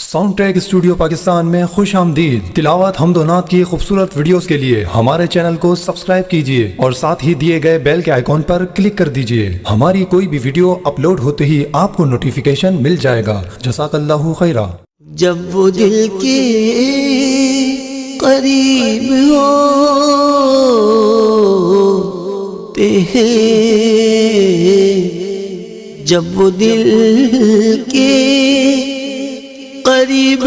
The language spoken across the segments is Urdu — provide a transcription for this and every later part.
ساؤنڈ ٹریک اسٹوڈیو پاکستان میں خوش آمدید۔ تلاوت حمد و نعت کی خوبصورت ویڈیوز کے لیے ہمارے چینل کو سبسکرائب کیجئے اور ساتھ ہی دیے گئے بیل کے آئیکن پر کلک کر دیجئے۔ ہماری کوئی بھی ویڈیو اپلوڈ ہوتے ہی آپ کو نوٹیفیکیشن مل جائے گا۔ جزاک اللہ خیرہ۔ جب وہ دل کے قریب ہوتے ہیں، جب وہ دل کے قریب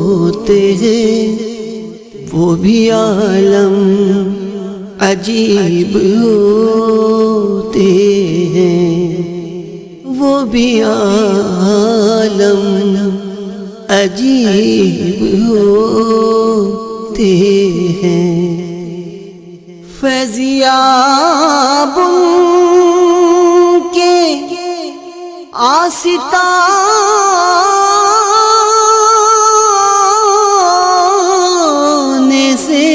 ہوتے ہیں، وہ بھی عالم عجیب ہوتے ہیں، وہ بھی عالم عجیب ہوتے ہیں۔ فیضیاب کے آستانے سے،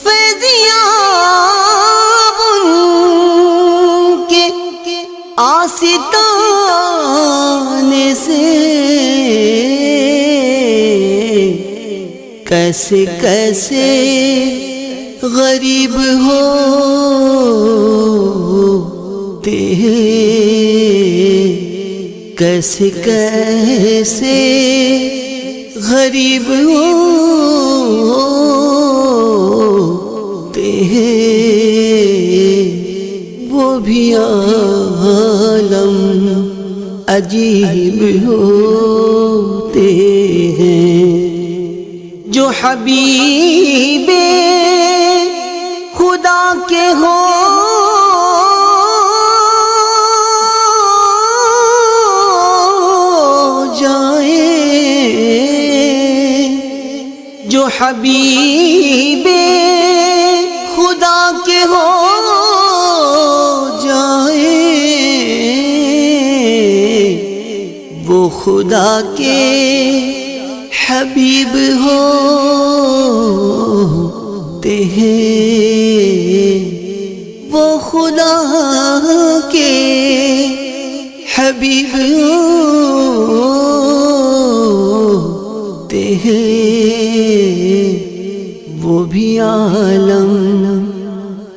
فیضیاب کے آستانے سے کیسے کیسے غریب ہوتے ہیں، کیسے کیسے غریب ہوتے ہیں، وہ بھی عالم عجیب ہوتے ہیں۔ جو حبیب خدا کے ہو جائیں، جو حبیب خدا کے ہو جائیں، وہ خدا کے حبیب ہوتے ہیں، وہ خدا کے حبیب ہوتے ہیں، وہ بھی عالم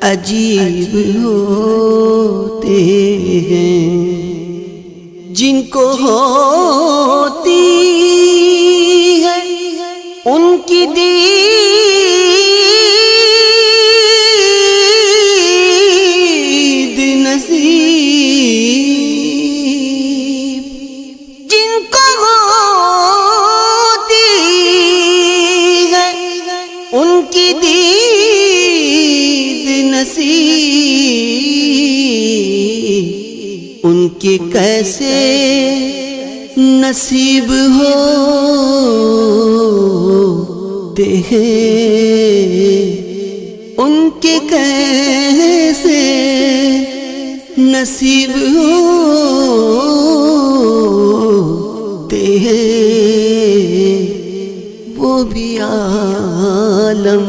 عجیب ہوتے ہیں۔ جن کو ہوتی ان کی دید نصیب، جن کو ہوتی ہے ان کی دید نصیب، ان کے کیسے نصیب ہوتے ہیں، ان کے کیسے نصیب ہوتے ہیں، وہ بھی عالم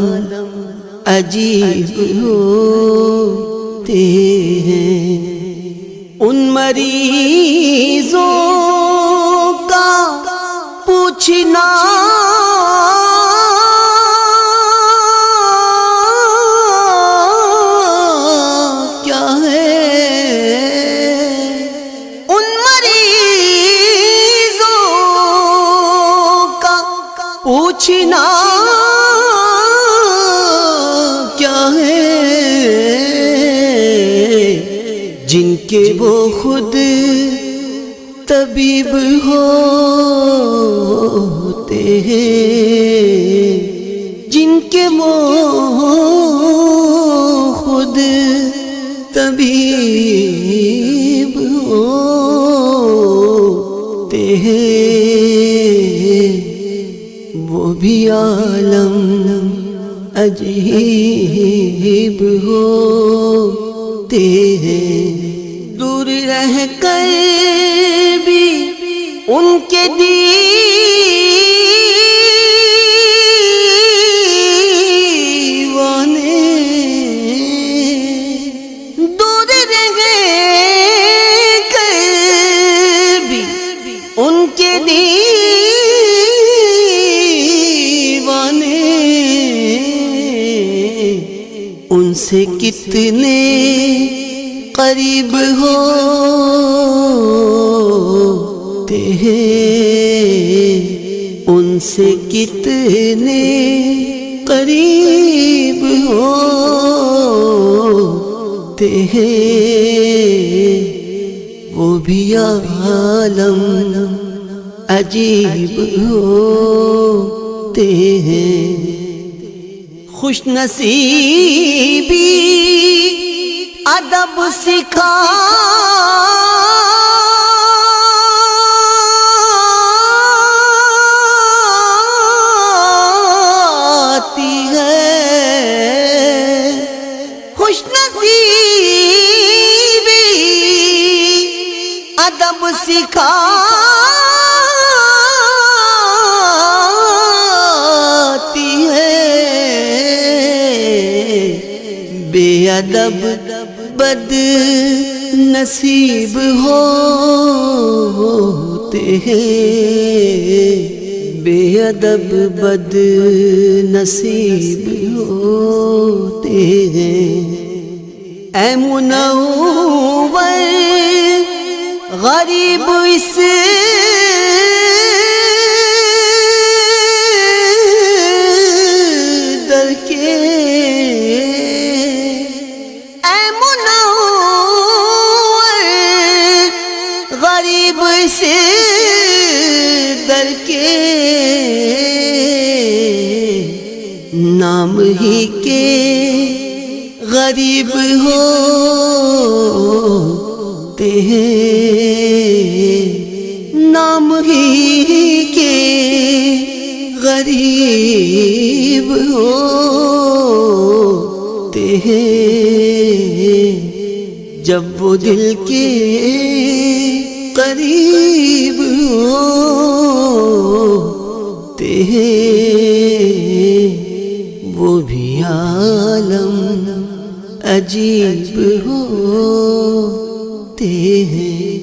عجیب ہوتے ہیں۔ ان مریضوں کا پوچھنا کیا ہے، ان مریضوں کا پوچھنا کیا ہے، جن کے وہ خود طبیب ہوتے ہیں، جن کے وہ خود طبیب ہوتے ہیں، وہ بھی عالم عجیب ہوتے ہیں۔ دور رہ کر بھی ان کے دیوانے، دور رہ سے کتنے قریب ہوتے ہیں، ان سے کتنے قریب ہوتے ہیں، وہ بھی عالم عجیب ہوتے ہیں۔ خوش نصیبی ادب سکھاتی ہے، خوش نصیبی ادب سکھاتی ہے، بے ادب بد نصیب ہوتے ہیں، بے ادب بد نصیب ہوتے ہیں۔ اے منور غریب اس در کے، اے منور غریب اس در کے، نام ہی کے غریب ہوتے ہیں، نام ہی کے غریب ہوتے ہیں، جب وہ دل کے قریب ہوتے ہیں، وہ بھی عالم عجیب ہوتے ہیں۔